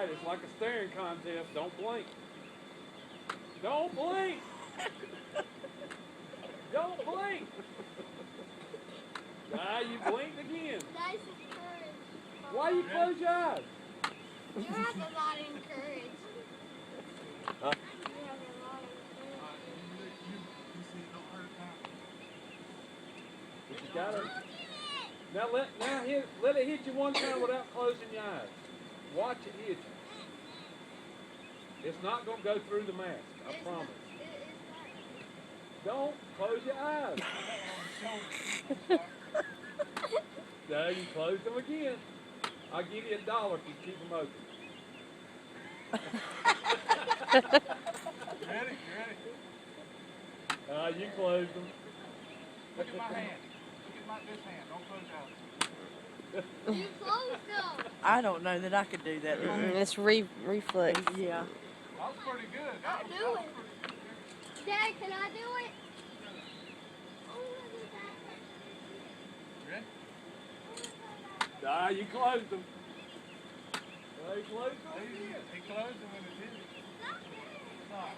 right, it's like a staring contest. Don't blink. Don't blink. Don't blink. Ah, you blinked again. Nice courage. Why you close your eyes? You have a lot of courage. Huh? You have a lot of But you gotta. Now let it hit you one time without closing your eyes. Watch it hit you. It's not gonna go through the mask. I promise. Don't close your eyes. Now you close them again. I'll give you $1 if you keep them open. You ready? You close them. Look at my hand. Look at this hand. Don't close your eyes. You closed them. I don't know that I could do that. It's reflex. Yeah. That was pretty good. I do it. Dad, can I do it? You ready? You closed them. You closed them again. He closed them when it's in. Stop.